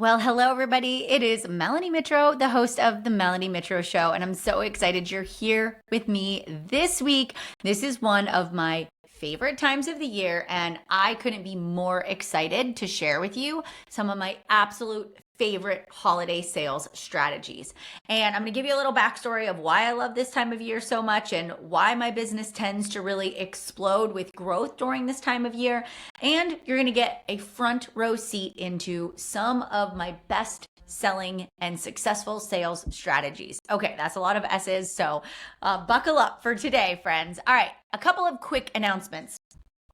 Well, hello, everybody. It is Melanie Mitro, the host of The Melanie Mitro Show, and I'm so excited you're here with me this week. This is one of my favorite times of the year, and I couldn't be more excited to share with you some of my absolute favorite holiday sales strategies. And I'm going to give you a little backstory of why I love this time of year so much and why my business tends to really explode with growth during this time of year. And you're going to get a front row seat into some of my best selling and successful sales strategies. Okay, that's a lot of S's, so buckle up for today, friends. All right, a couple of quick announcements.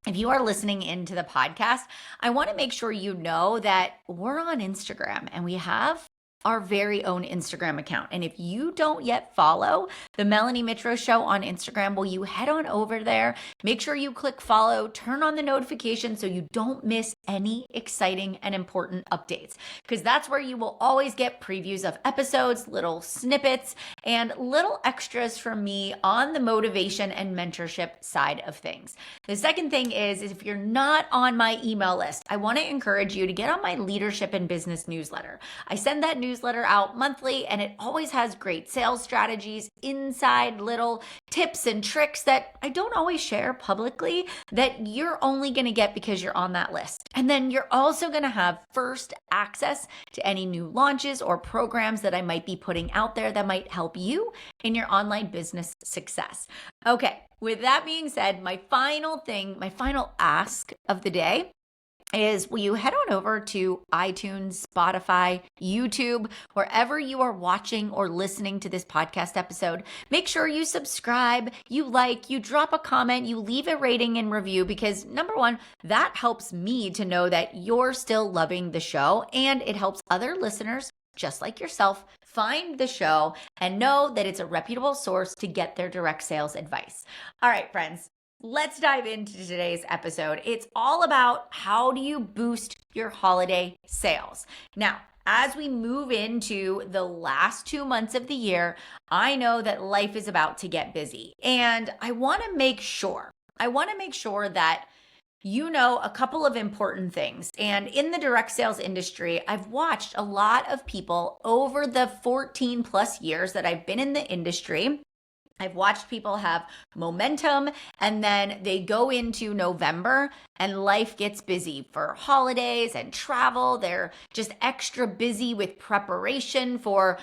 If you are listening into the podcast, I want to make sure you know that we're on Instagram and we have our very own Instagram account. And if you don't yet follow the Melanie Mitro Show on Instagram, will you head on over there? Make sure you click follow, turn on the notifications so you don't miss any exciting and important updates, because that's where you will always get previews of episodes, little snippets, and little extras from me on the motivation and mentorship side of things. The second thing is if you're not on my email list, I want to encourage you to get on my leadership and business newsletter. I send that newsletter out monthly, and it always has great sales strategies, inside little tips and tricks that I don't always share publicly that you're only going to get because you're on that list. And then you're also going to have first access to any new launches or programs that I might be putting out there that might help you in your online business success. Okay, with that being said, my final ask of the day is, will you head on over to iTunes, Spotify, YouTube, wherever you are watching or listening to this podcast episode. Make sure you subscribe, you like, you drop a comment, you leave a rating and review, because number one, that helps me to know that you're still loving the show, and it helps other listeners just like yourself find the show and know that it's a reputable source to get their direct sales advice. All right, friends. Let's dive into today's episode. It's all about how do you boost your holiday sales. Now, as we move into the last 2 months of the year, I know that life is about to get busy, and I want to make sure that you know a couple of important things. And in the direct sales industry, I've watched a lot of people over the 14 plus years that I've been in the industry. I've watched people have momentum, and then they go into November and life gets busy for holidays and travel. They're just extra busy with preparation for,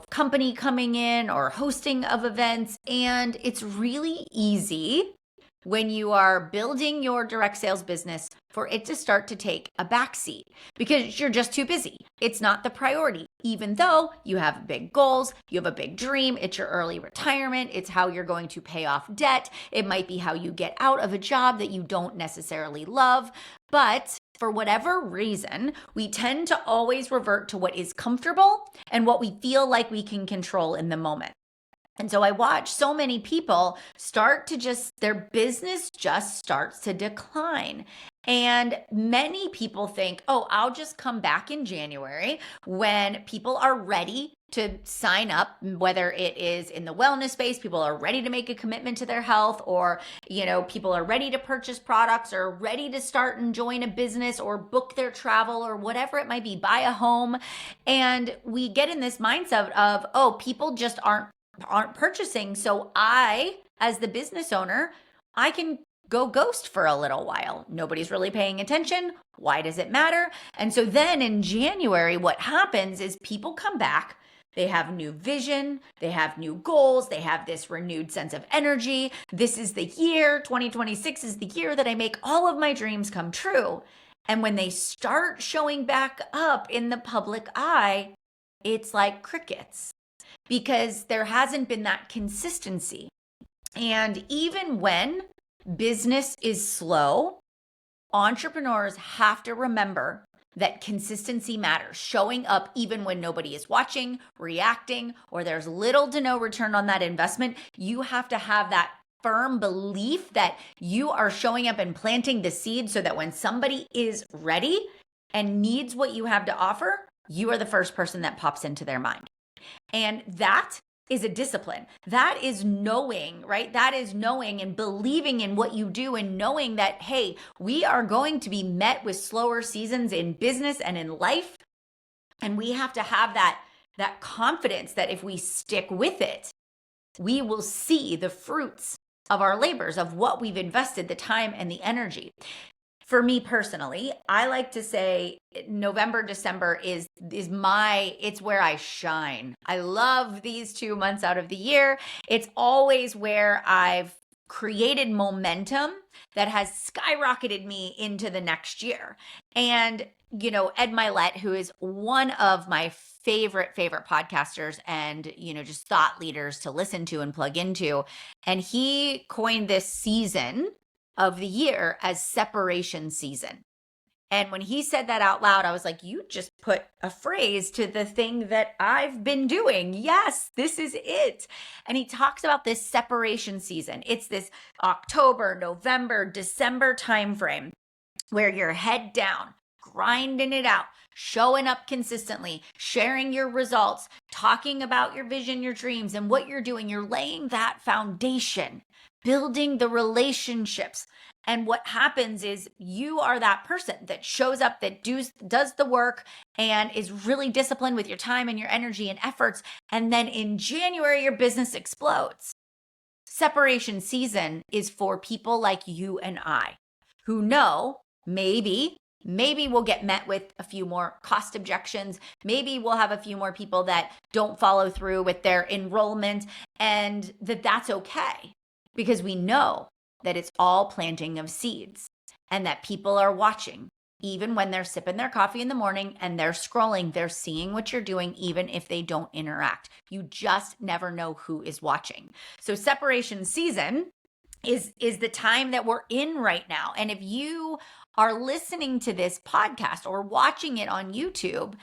company coming in or hosting of events. And it's really easy when you are building your direct sales business for it to start to take a backseat because you're just too busy. It's not the priority, even though you have big goals, you have a big dream, it's your early retirement, it's how you're going to pay off debt, it might be how you get out of a job that you don't necessarily love. But for whatever reason, we tend to always revert to what is comfortable and what we feel like we can control in the moment. And so I watch so many people their business just starts to decline. And many people think, oh, I'll just come back in January when people are ready to sign up, whether it is in the wellness space, people are ready to make a commitment to their health, or, people are ready to purchase products or ready to start and join a business or book their travel or whatever it might be, buy a home. And we get in this mindset of, oh, people just aren't purchasing. So I, as the business owner, I can go ghost for a little while. Nobody's really paying attention. Why does it matter? And so then in January, what happens is people come back. They have new vision. They have new goals. They have this renewed sense of energy. This is the year, 2026 is the year that I make all of my dreams come true. And when they start showing back up in the public eye, it's like crickets, because there hasn't been that consistency. And even when business is slow, entrepreneurs have to remember that consistency matters. Showing up even when nobody is watching, reacting, or there's little to no return on that investment. You have to have that firm belief that you are showing up and planting the seed so that when somebody is ready and needs what you have to offer, you are the first person that pops into their mind. And that is a discipline. That is knowing, right? That is knowing and believing in what you do and knowing that, hey, we are going to be met with slower seasons in business and in life. And we have to have that confidence that if we stick with it, we will see the fruits of our labors, of what we've invested, the time and the energy. For me personally, I like to say November, December it's where I shine. I love these 2 months out of the year. It's always where I've created momentum that has skyrocketed me into the next year. And, Ed Milet, who is one of my favorite podcasters and, just thought leaders to listen to and plug into, and he coined this season of the year as separation season. And when he said that out loud, I was like, you just put a phrase to the thing that I've been doing. Yes, this is it. And he talks about this separation season. It's this October, November, December timeframe where you're head down, grinding it out, showing up consistently, sharing your results, talking about your vision, your dreams, and what you're doing. You're laying that foundation, building the relationships. And what happens is you are that person that shows up, that does the work and is really disciplined with your time and your energy and efforts. And then in January, your business explodes. Separation season is for people like you and I who know maybe we'll get met with a few more cost objections. Maybe we'll have a few more people that don't follow through with their enrollment, and that's okay because we know that it's all planting of seeds and that people are watching. Even when they're sipping their coffee in the morning and they're scrolling, they're seeing what you're doing, even if they don't interact. You just never know who is watching. So separation season is the time that we're in right now. And if you are listening to this podcast or watching it on YouTube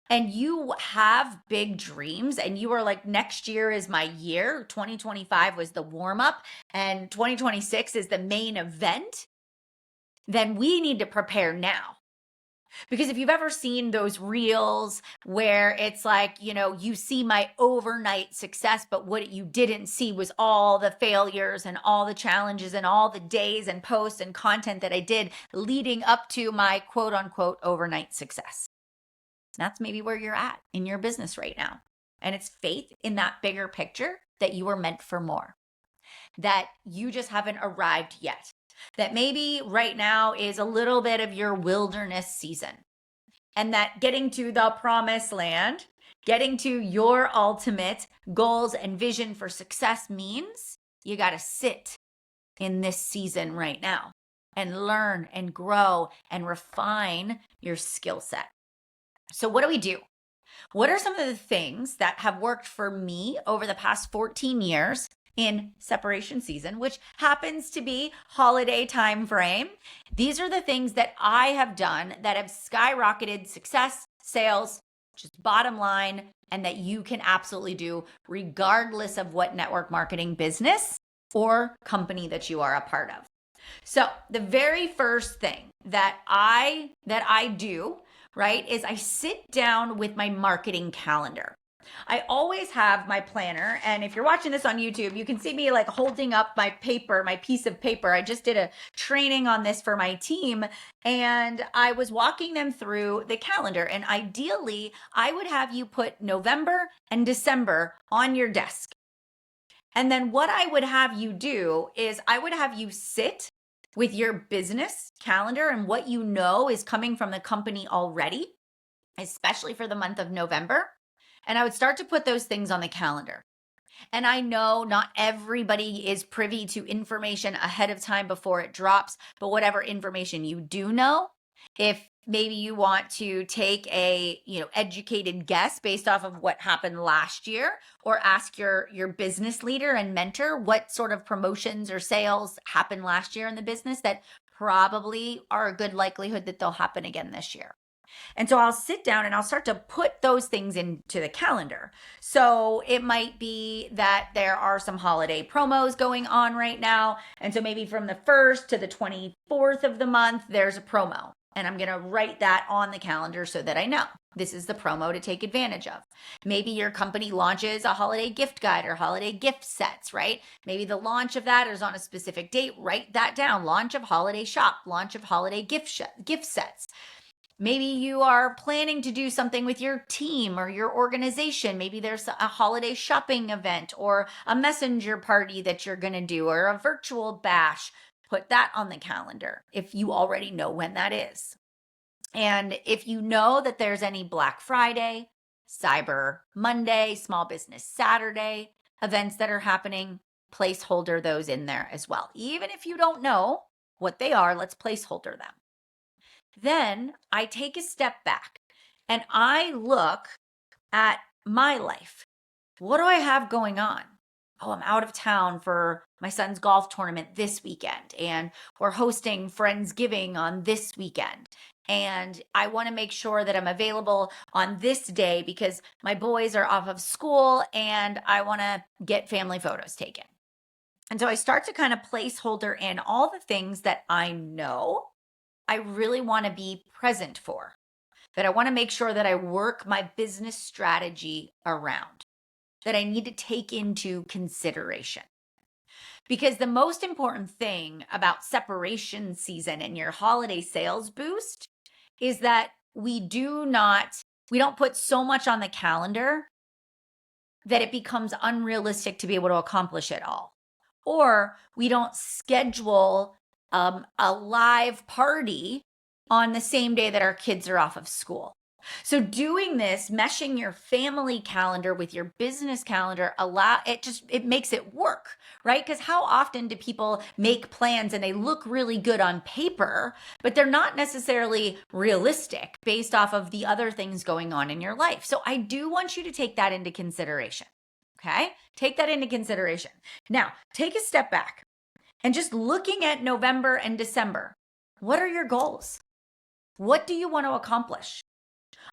and you have big dreams and you are like, next year is my year, 2025 was the warm up and 2026 is the main event, then we need to prepare now. Because if you've ever seen those reels where it's like, you see my overnight success, but what you didn't see was all the failures and all the challenges and all the days and posts and content that I did leading up to my quote unquote overnight success. That's maybe where you're at in your business right now. And it's faith in that bigger picture that you were meant for more, that you just haven't arrived yet. That maybe right now is a little bit of your wilderness season, and that getting to the promised land, getting to your ultimate goals and vision for success means you got to sit in this season right now and learn and grow and refine your skill set. So what do we do? What are some of the things that have worked for me over the past 14 years in separation season, which happens to be holiday time frame? These are the things that I have done that have skyrocketed success, sales, just bottom line, and that you can absolutely do regardless of what network marketing business or company that you are a part of. So the very first thing that I do, right, is I sit down with my marketing calendar. I always have my planner, and if you're watching this on YouTube, you can see me like holding up my piece of paper. I just did a training on this for my team, and I was walking them through the calendar, and ideally, I would have you put November and December on your desk. And then what I would have you do is I would have you sit with your business calendar and what you know is coming from the company already, especially for the month of November. And I would start to put those things on the calendar. And I know not everybody is privy to information ahead of time before it drops, but whatever information you do know, if maybe you want to take a, educated guess based off of what happened last year, or ask your business leader and mentor what sort of promotions or sales happened last year in the business that probably are a good likelihood that they'll happen again this year. And so I'll sit down and I'll start to put those things into the calendar. So it might be that there are some holiday promos going on right now. And so maybe from the 1st to the 24th of the month, there's a promo. And I'm going to write that on the calendar so that I know this is the promo to take advantage of. Maybe your company launches a holiday gift guide or holiday gift sets, right? Maybe the launch of that is on a specific date. Write that down. Launch of holiday shop, launch of holiday gift sets. Maybe you are planning to do something with your team or your organization. Maybe there's a holiday shopping event or a messenger party that you're going to do or a virtual bash. Put that on the calendar if you already know when that is. And if you know that there's any Black Friday, Cyber Monday, Small Business Saturday events that are happening, placeholder those in there as well. Even if you don't know what they are, let's placeholder them. Then I take a step back and I look at my life. What do I have going on? Oh, I'm out of town for my son's golf tournament this weekend, and we're hosting Friendsgiving on this weekend. And I want to make sure that I'm available on this day because my boys are off of school and I want to get family photos taken. And so I start to kind of placeholder in all the things that I know I really want to be present for, that I want to make sure that I work my business strategy around, that I need to take into consideration. Because the most important thing about separation season and your holiday sales boost is that we don't put so much on the calendar that it becomes unrealistic to be able to accomplish it all. Or we don't schedule a live party on the same day that our kids are off of school. So doing this, meshing your family calendar with your business calendar, it makes it work, right? Because how often do people make plans and they look really good on paper, but they're not necessarily realistic based off of the other things going on in your life? So I do want you to take that into consideration. Okay? Take that into consideration. Now, take a step back and just looking at November and December. What are your goals? What do you want to accomplish?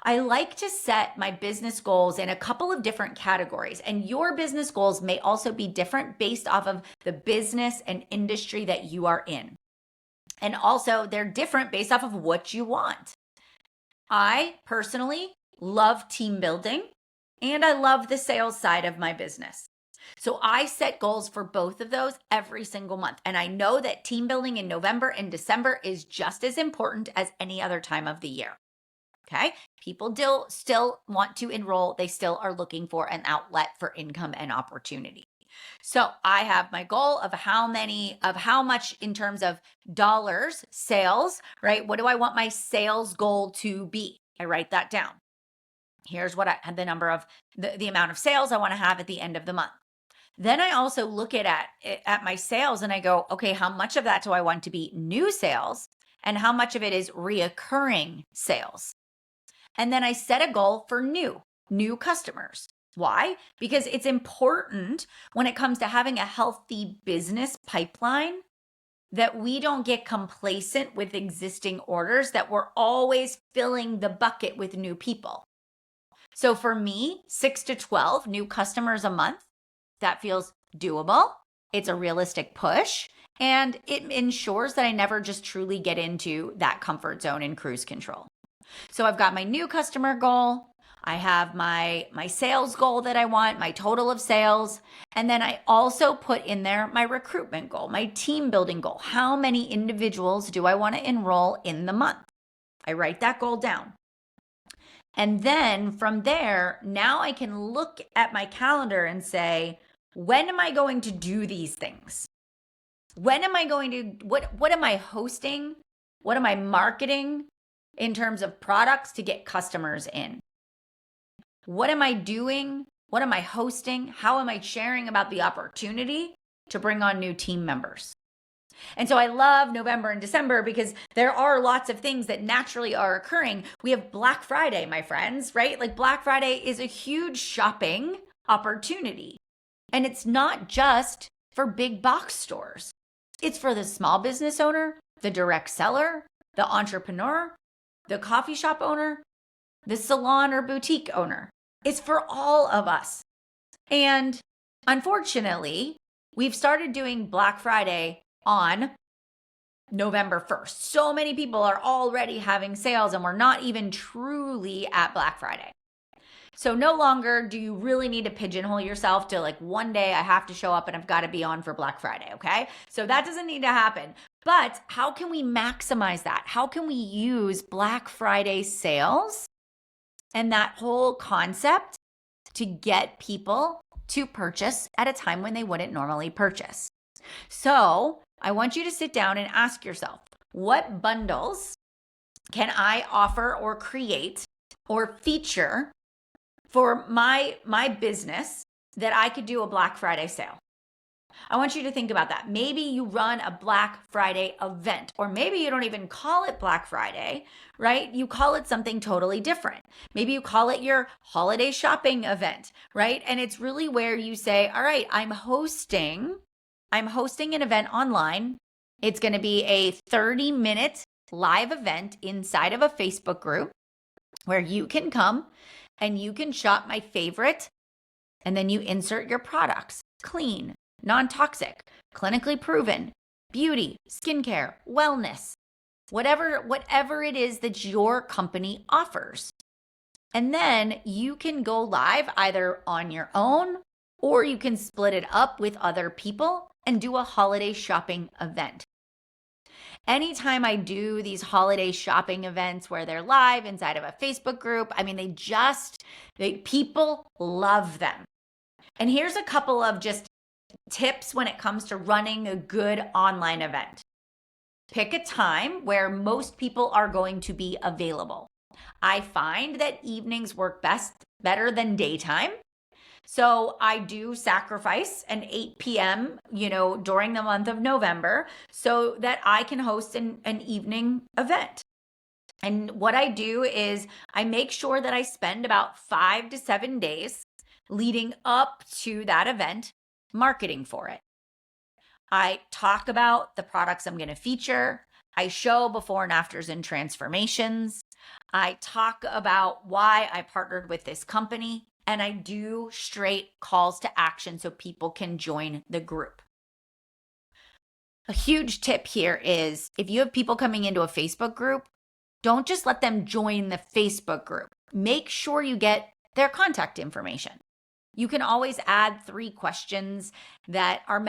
I like to set my business goals in a couple of different categories, and your business goals may also be different based off of the business and industry that you are in. And also, they're different based off of what you want. I personally love team building, and I love the sales side of my business. So I set goals for both of those every single month. And I know that team building in November and December is just as important as any other time of the year. Okay. People still want to enroll. They still are looking for an outlet for income and opportunity. So I have my goal of how much in terms of dollars sales, right? What do I want my sales goal to be? I write that down. Here's what the number of the amount of sales I want to have at the end of the month. Then I also look at my sales and I go, okay, how much of that do I want to be new sales and how much of it is reoccurring sales? And then I set a goal for new customers. Why? Because it's important when it comes to having a healthy business pipeline that we don't get complacent with existing orders, that we're always filling the bucket with new people. So for me, 6 to 12 new customers a month, that feels doable. It's a realistic push, and it ensures that I never just truly get into that comfort zone and cruise control. So I've got my new customer goal. I have my sales goal that I want, my total of sales. And then I also put in there my recruitment goal, my team building goal. How many individuals do I want to enroll in the month? I write that goal down. And then from there, now I can look at my calendar and say, when am I going to do these things? When am I going to, what am I hosting? What am I marketing in terms of products to get customers in? What am I doing? What am I hosting? How am I sharing about the opportunity to bring on new team members? And so I love November and December because there are lots of things that naturally are occurring. We have Black Friday, my friends, right? Like Black Friday is a huge shopping opportunity. And it's not just for big box stores. It's for the small business owner, the direct seller, the entrepreneur, the coffee shop owner, the salon or boutique owner. It's for all of us. And unfortunately, we've started doing Black Friday on November 1st. So many people are already having sales and we're not even truly at Black Friday. So no longer do you really need to pigeonhole yourself to like one day I have to show up and I've got to be on for Black Friday, okay? So that doesn't need to happen. But how can we maximize that? How can we use Black Friday sales and that whole concept to get people to purchase at a time when they wouldn't normally purchase? So I want you to sit down and ask yourself, what bundles can I offer or create or feature for my business that I could do a Black Friday sale? I want you to think about that. Maybe you run a Black Friday event, or maybe you don't even call it Black Friday, right? You call it something totally different. Maybe you call it your holiday shopping event, right? And it's really where you say, all right, I'm hosting an event online. It's going to be a 30-minute live event inside of a Facebook group where you can come and you can shop my favorite, and then you insert your products: clean, non-toxic, clinically proven, beauty, skincare, wellness, whatever it is that your company offers. And then you can go live either on your own, or you can split it up with other people and do a holiday shopping event. Anytime I do these holiday shopping events where they're live inside of a Facebook group, I mean, people love them. And here's a couple of just tips when it comes to running a good online event. Pick a time where most people are going to be available. I find that evenings work better than daytime. So I do sacrifice an 8 p.m., during the month of November so that I can host an evening event. And what I do is I make sure that I spend about 5 to 7 days leading up to that event marketing for it. I talk about the products I'm going to feature. I show before and afters and transformations. I talk about why I partnered with this company, and I do straight calls to action so people can join the group. A huge tip here is if you have people coming into a Facebook group, don't just let them join the Facebook group. Make sure you get their contact information. You can always add 3 questions that are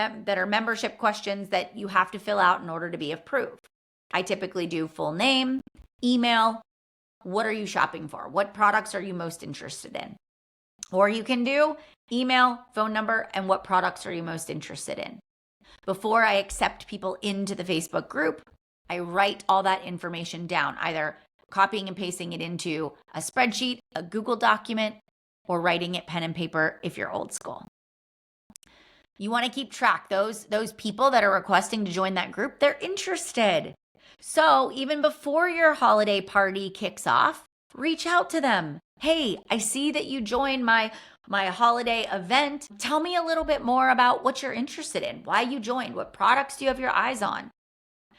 membership questions that you have to fill out in order to be approved. I typically do full name, email, what are you shopping for? What products are you most interested in? Or you can do email, phone number, and what products are you most interested in? Before I accept people into the Facebook group, I write all that information down, either copying and pasting it into a spreadsheet, a Google document, or writing it pen and paper if you're old school. You want to keep track. Those people that are requesting to join that group, they're interested. So even before your holiday party kicks off, reach out to them. Hey, I see that you joined my holiday event. Tell me a little bit more about what you're interested in, why you joined, what products do you have your eyes on?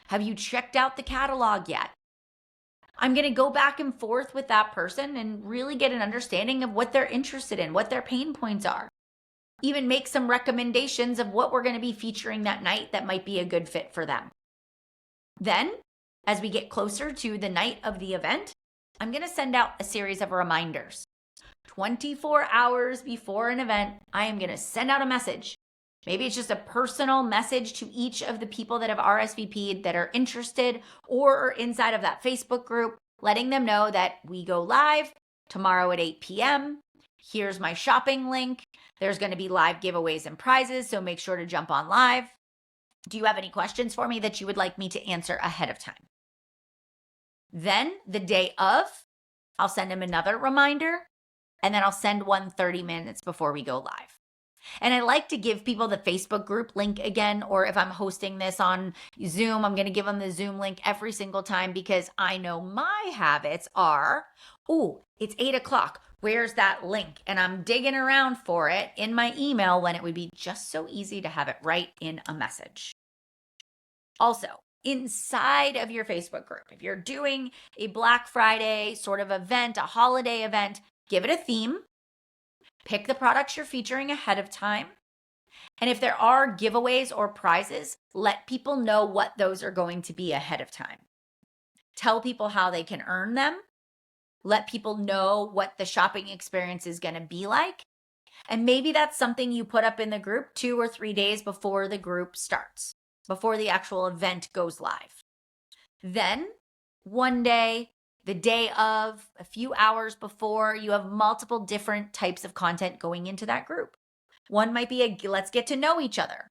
Have you checked out the catalog yet? I'm going to go back and forth with that person and really get an understanding of what they're interested in, what their pain points are. Even make some recommendations of what we're going to be featuring that night that might be a good fit for them. Then, as we get closer to the night of the event, I'm going to send out a series of reminders. 24 hours before an event, I am going to send out a message. Maybe it's just a personal message to each of the people that have RSVP'd that are interested or are inside of that Facebook group, letting them know that we go live tomorrow at 8 p.m. Here's my shopping link. There's going to be live giveaways and prizes, so make sure to jump on live. Do you have any questions for me that you would like me to answer ahead of time? Then the day of, I'll send them another reminder, and then I'll send one 30 minutes before we go live. And I like to give people the Facebook group link again, or if I'm hosting this on Zoom, I'm going to give them the Zoom link every single time because I know my habits are, it's 8 o'clock. Where's that link? And I'm digging around for it in my email when it would be just so easy to have it right in a message. Also, inside of your Facebook group, if you're doing a Black Friday sort of event, a holiday event, give it a theme. Pick the products you're featuring ahead of time. And if there are giveaways or prizes, let people know what those are going to be ahead of time. Tell people how they can earn them. Let people know what the shopping experience is going to be like. And maybe that's something you put up in the group 2 or 3 days before the group starts. before the actual event goes live. Then one day, the day of, a few hours before, you have multiple different types of content going into that group. One might be a let's get to know each other.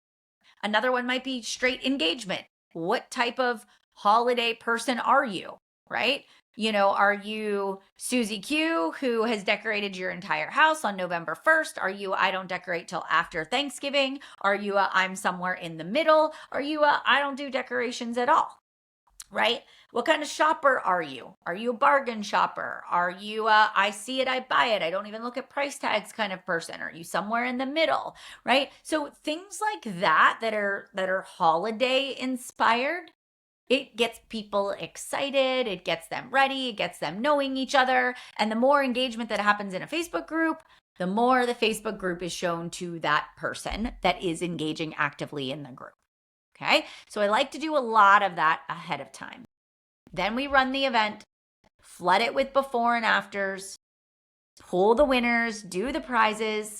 Another one might be straight engagement. What type of holiday person are you, right? Are you Susie Q, who has decorated your entire house on November 1st? Are you I don't decorate till after Thanksgiving? Are you I'm somewhere in the middle? Are you I don't do decorations at all? Right? What kind of shopper are you? Are you a bargain shopper? Are you I see it, I buy it, I don't even look at price tags kind of person? Are you somewhere in the middle, right? So things like that are holiday inspired, it gets people excited, it gets them ready, it gets them knowing each other. And the more engagement that happens in a Facebook group, the more the Facebook group is shown to that person that is engaging actively in the group. Okay, so I like to do a lot of that ahead of time. Then we run the event, flood it with before and afters, pull the winners, do the prizes,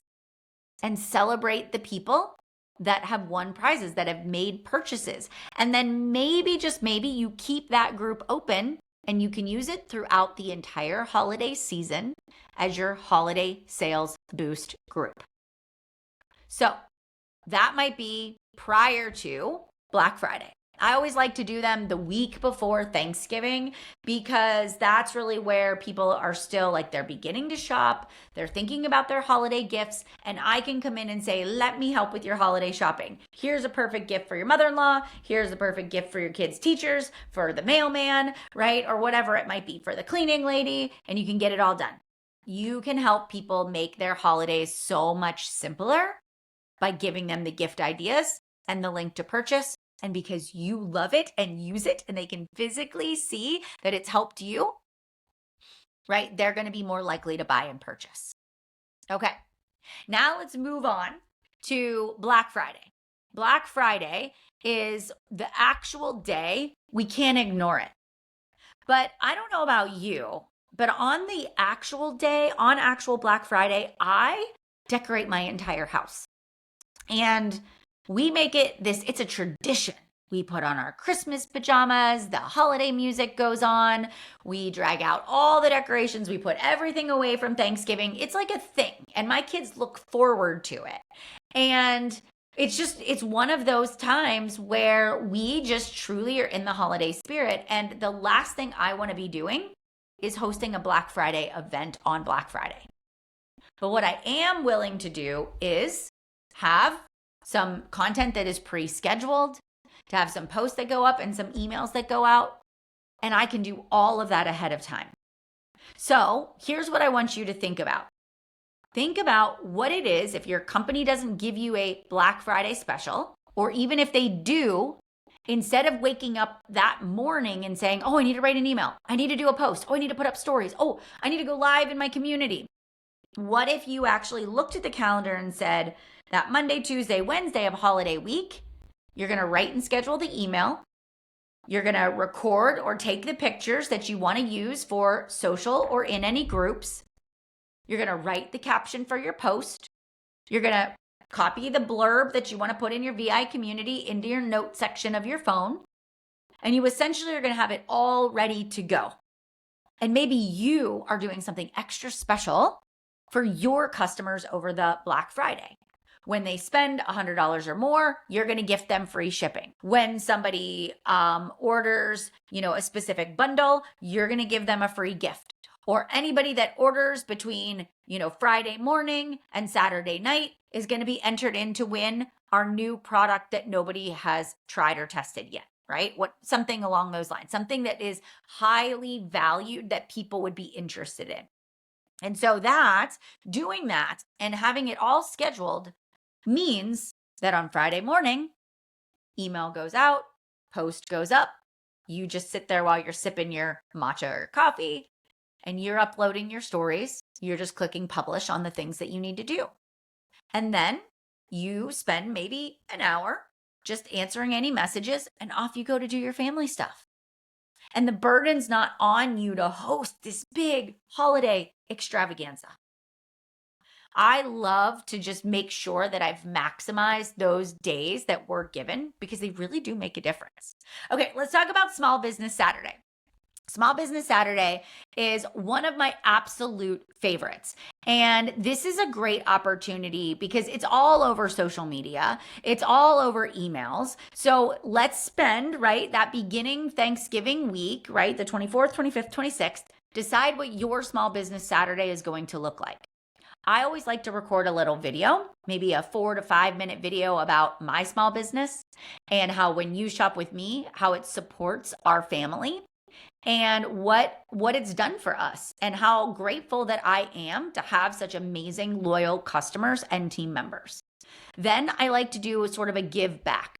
and celebrate the people that have won prizes, that have made purchases. And then maybe, just maybe, you keep that group open and you can use it throughout the entire holiday season as your holiday sales boost group. So that might be prior to Black Friday. I always like to do them the week before Thanksgiving because that's really where people are still like they're beginning to shop, they're thinking about their holiday gifts, and I can come in and say, let me help with your holiday shopping. Here's a perfect gift for your mother-in-law, here's a perfect gift for your kids' teachers, for the mailman, right? Or whatever it might be, for the cleaning lady, and you can get it all done. You can help people make their holidays so much simpler by giving them the gift ideas and the link to purchase. And because you love it and use it and they can physically see that it's helped you, right? They're going to be more likely to buy and purchase. Okay, now let's move on to Black Friday. Black Friday is the actual day. We can't ignore it. But I don't know about you, but on the actual day, on actual Black Friday, I decorate my entire house. And we make it it's a tradition. We put on our Christmas pajamas, the holiday music goes on, we drag out all the decorations, we put everything away from Thanksgiving. It's like a thing, and my kids look forward to it. And it's one of those times where we just truly are in the holiday spirit. And the last thing I want to be doing is hosting a Black Friday event on Black Friday. But what I am willing to do is have some content that is pre-scheduled, to have some posts that go up and some emails that go out, and I can do all of that ahead of time. So here's what I want you to think about. Think about what it is if your company doesn't give you a Black Friday special, or even if they do, instead of waking up that morning and saying, oh, I need to write an email, I need to do a post, oh, I need to put up stories, oh, I need to go live in my community. What if you actually looked at the calendar and said, that Monday, Tuesday, Wednesday of holiday week, you're going to write and schedule the email. You're going to record or take the pictures that you want to use for social or in any groups. You're going to write the caption for your post. You're going to copy the blurb that you want to put in your VI community into your note section of your phone. And you essentially are going to have it all ready to go. And maybe you are doing something extra special for your customers over the Black Friday. When they spend $100 or more, you're going to gift them free shipping. When somebody orders, a specific bundle, you're going to give them a free gift. Or anybody that orders between, Friday morning and Saturday night is going to be entered in to win our new product that nobody has tried or tested yet, right? Something along those lines, something that is highly valued that people would be interested in. And so doing that and having it all scheduled means that on Friday morning, email goes out, post goes up. You just sit there while you're sipping your matcha or coffee and you're uploading your stories. You're just clicking publish on the things that you need to do. And then you spend maybe an hour just answering any messages and off you go to do your family stuff. And the burden's not on you to host this big holiday extravaganza. I love to just make sure that I've maximized those days that were given because they really do make a difference. Okay, let's talk about Small Business Saturday. Small Business Saturday is one of my absolute favorites. And this is a great opportunity because it's all over social media. It's all over emails. So let's spend, right, that beginning Thanksgiving week, right, the 24th, 25th, 26th, decide what your Small Business Saturday is going to look like. I always like to record a little video, maybe a 4 to 5 minute video about my small business and how when you shop with me, how it supports our family and what it's done for us and how grateful that I am to have such amazing loyal customers and team members. Then I like to do sort of a give back.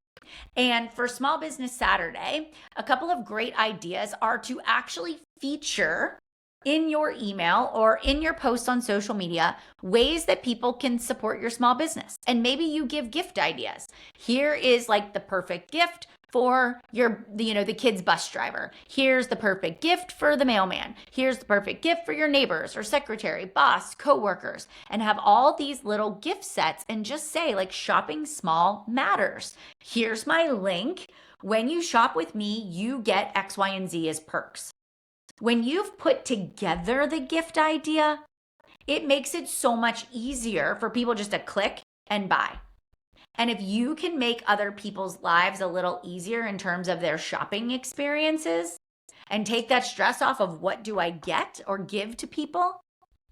And for Small Business Saturday, a couple of great ideas are to actually feature in your email or in your posts on social media ways that people can support your small business. And maybe you give gift ideas. Here is like the perfect gift for the kid's bus driver. Here's the perfect gift for the mailman. Here's the perfect gift for your neighbors or secretary, boss, coworkers, and have all these little gift sets and just say like shopping small matters. Here's my link. When you shop with me, you get X, Y, and Z as perks. When you've put together the gift idea, it makes it so much easier for people just to click and buy. And if you can make other people's lives a little easier in terms of their shopping experiences and take that stress off of what do I get or give to people,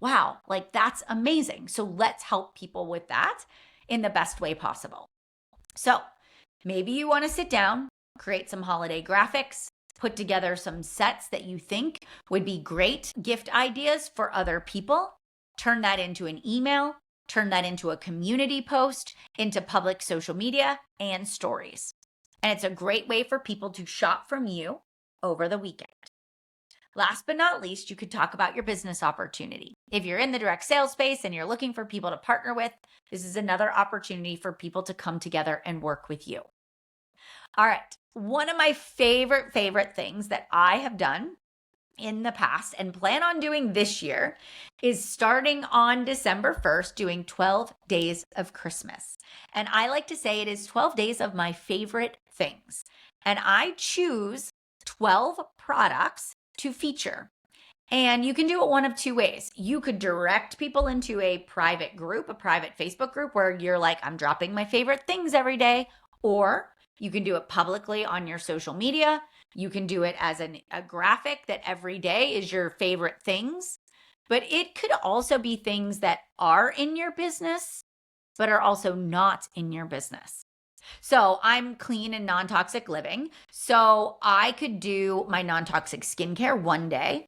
wow, like that's amazing. So let's help people with that in the best way possible. So maybe you want to sit down, create some holiday graphics, put together some sets that you think would be great gift ideas for other people, turn that into an email, turn that into a community post, into public social media and stories. And it's a great way for people to shop from you over the weekend. Last but not least, you could talk about your business opportunity. If you're in the direct sales space and you're looking for people to partner with, this is another opportunity for people to come together and work with you. All right. One of my favorite things that I have done in the past and plan on doing this year is starting on December 1st, doing 12 days of Christmas. And I like to say it is 12 days of my favorite things. And I choose 12 products to feature. And you can do it one of two ways. You could direct people into a private group, a private Facebook group where you're like, I'm dropping my favorite things every day. Or you can do it publicly on your social media. You can do it as a graphic that every day is your favorite things. But it could also be things that are in your business, but are also not in your business. So I'm clean and non-toxic living. So I could do my non-toxic skincare one day,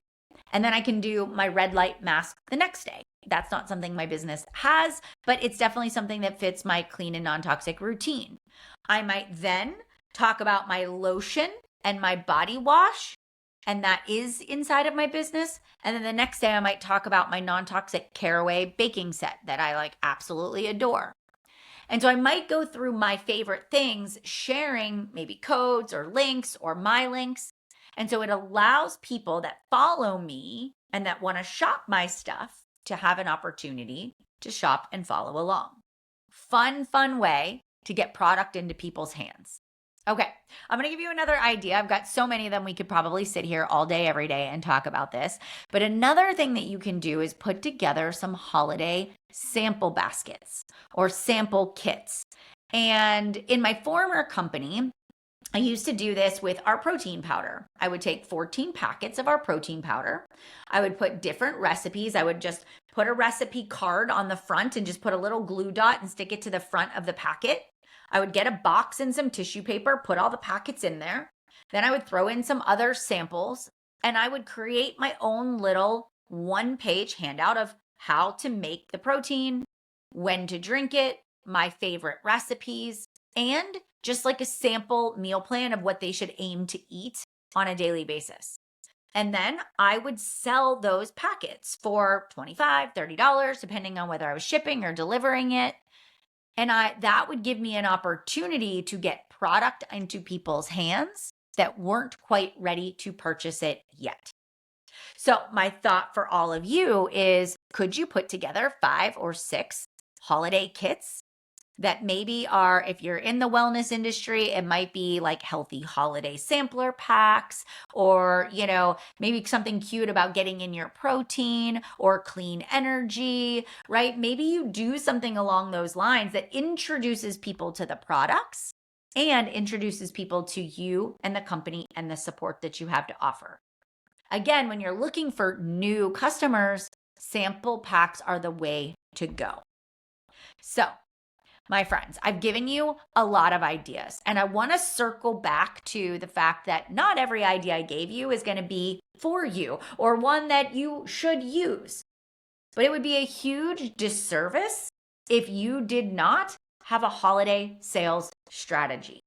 and then I can do my red light mask the next day. That's not something my business has, but it's definitely something that fits my clean and non-toxic routine. I might then talk about my lotion and my body wash, and that is inside of my business. And then the next day I might talk about my non-toxic caraway baking set that I like absolutely adore. And so I might go through my favorite things, sharing maybe codes or links or my links. And so it allows people that follow me and that want to shop my stuff to have an opportunity to shop and follow along. Fun way to get product into people's hands. Okay, I'm going to give you another idea. I've got so many of them. We could probably sit here all day, every day and talk about this. But another thing that you can do is put together some holiday sample baskets or sample kits. And in my former company, I used to do this with our protein powder. I would take 14 packets of our protein powder. I would put different recipes. I would just put a recipe card on the front and just put a little glue dot and stick it to the front of the packet. I would get a box and some tissue paper, put all the packets in there. Then I would throw in some other samples and I would create my own little one-page handout of how to make the protein, when to drink it, my favorite recipes, and just like a sample meal plan of what they should aim to eat on a daily basis. And then I would sell those packets for $25, $30, depending on whether I was shipping or delivering it. And that would give me an opportunity to get product into people's hands that weren't quite ready to purchase it yet. So my thought for all of you is, could you put together 5 or 6 holiday kits that maybe are, if you're in the wellness industry, it might be like healthy holiday sampler packs, or, maybe something cute about getting in your protein or clean energy, right? Maybe you do something along those lines that introduces people to the products and introduces people to you and the company and the support that you have to offer. Again, when you're looking for new customers, sample packs are the way to go. So, my friends, I've given you a lot of ideas, and I want to circle back to the fact that not every idea I gave you is going to be for you or one that you should use. But it would be a huge disservice if you did not have a holiday sales strategy.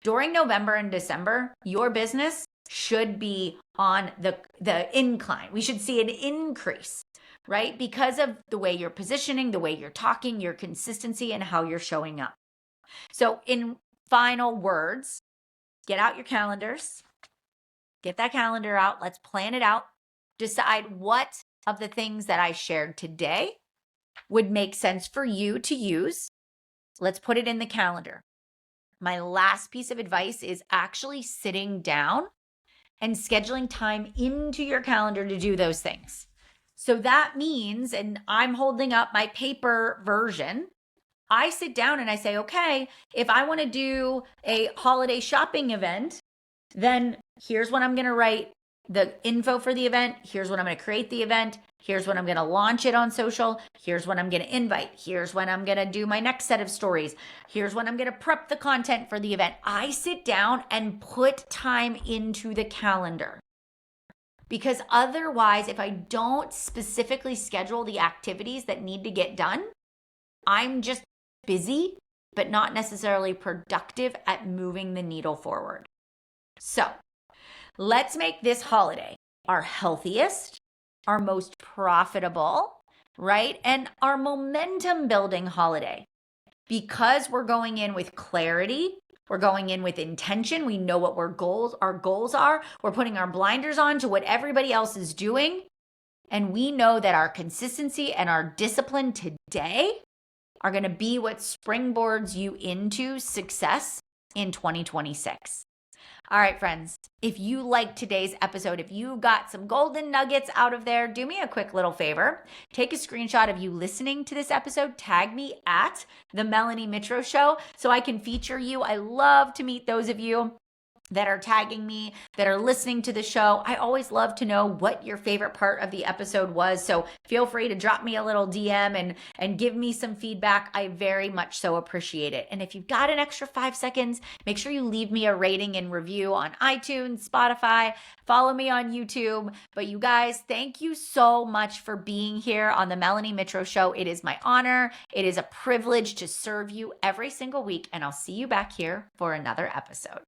During November and December, your business should be on the incline. We should see an increase, right? Because of the way you're positioning, the way you're talking, your consistency, and how you're showing up. So in final words, get out your calendars, get that calendar out. Let's plan it out. Decide what of the things that I shared today would make sense for you to use. Let's put it in the calendar. My last piece of advice is actually sitting down and scheduling time into your calendar to do those things. So that means, and I'm holding up my paper version, I sit down and I say, okay, if I want to do a holiday shopping event, then here's what I'm going to write the info for the event. Here's when I'm going to create the event. Here's when I'm going to launch it on social. Here's when I'm going to invite. Here's when I'm going to do my next set of stories. Here's when I'm going to prep the content for the event. I sit down and put time into the calendar. Because otherwise, if I don't specifically schedule the activities that need to get done, I'm just busy, but not necessarily productive at moving the needle forward. So let's make this holiday our healthiest, our most profitable, right? And our momentum building holiday. Because we're going in with clarity, we're going in with intention. We know what our goals are. We're putting our blinders on to what everybody else is doing. And we know that our consistency and our discipline today are going to be what springboards you into success in 2026. All right, friends, if you liked today's episode, if you got some golden nuggets out of there, do me a quick little favor. Take a screenshot of you listening to this episode. Tag me at the Melanie Mitro Show so I can feature you. I love to meet those of you that are tagging me, that are listening to the show. I always love to know what your favorite part of the episode was. So feel free to drop me a little DM and give me some feedback. I very much so appreciate it. And if you've got an extra 5 seconds, make sure you leave me a rating and review on iTunes, Spotify, follow me on YouTube. But you guys, thank you so much for being here on the Melanie Mitro Show. It is my honor. It is a privilege to serve you every single week. And I'll see you back here for another episode.